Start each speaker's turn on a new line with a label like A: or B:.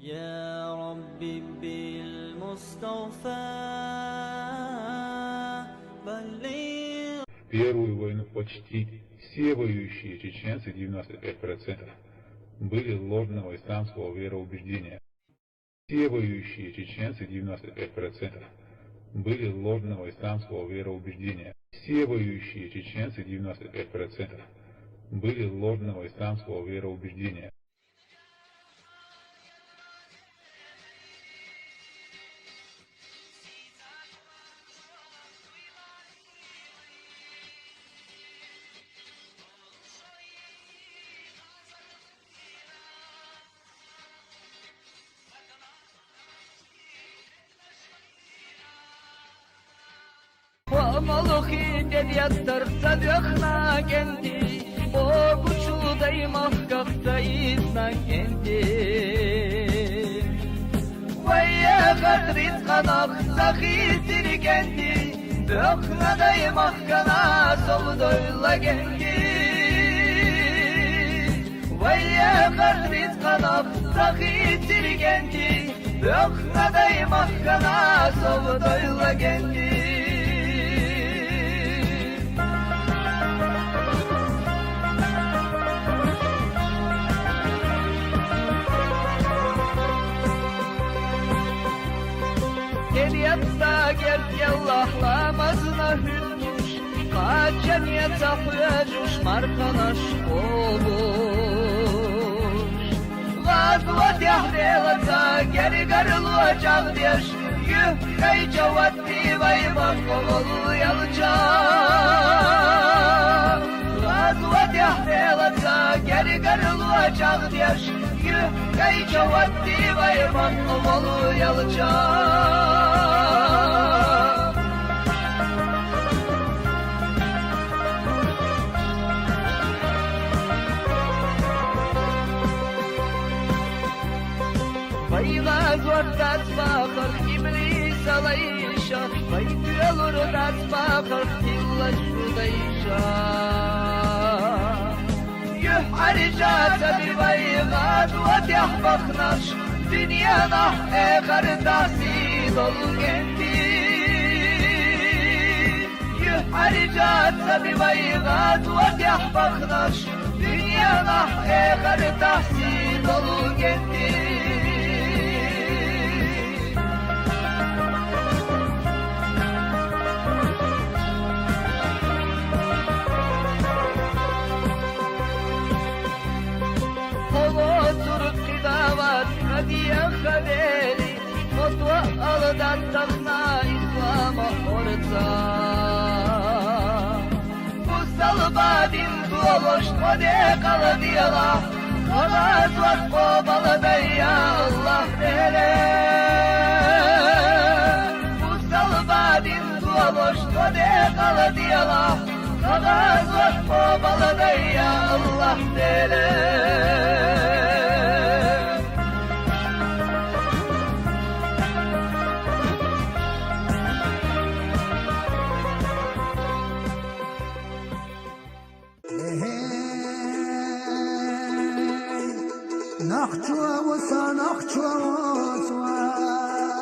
A: يا ربي بالمصطفى بلغ.
B: Первую войну почти все воюющие чеченцы, 95%, были ложного исламского вероубеждения. Все воюющие чеченцы, 95%, были ложного исламского вероубеждения. Все воюющие чеченцы, 95%, были ложного исламского вероубеждения.
C: وأملخي جد يستر صدقنا كنتي وقشو دايما كفتايزنا كنتي ويا قد رزقنا سخيتر كنتي دقنا دايما كنا صلدويلا كنتي ويا قد رزقنا سخيتر كنتي دقنا دايما كنا صلدويلا كنتي Yatta gel Allah'lamazına hürmüş Kaçan yataklıya coşmar kanaş olmuş Gazvat yahrelata geri garılacak diyaş Yuh kay cavat divay bakolu yalacak Gazvat yahrelata geri garılacak diyaş Yuh kay cavat divay bakolu yalacak Bayılaz ordat bakır iblis alayışa Baytı olur ordat bakır illa şudayışa Yuh harca tabi bayılaz vatih baknaş Dünyana ekar tahsil ol kendi Yuh harca tabi bayılaz vatih baknaş Dünyana ekar tahsil ol kendi يا خليلي خطوة أرضت تغنى إسلام أرضا وصل بعدين دولش وديق الديلا خلاص وقبل يا الله ليلي وصل بعدين دولش وديق الديلا خلاص وقبل يا الله ليلي
D: نخجو وسنخجو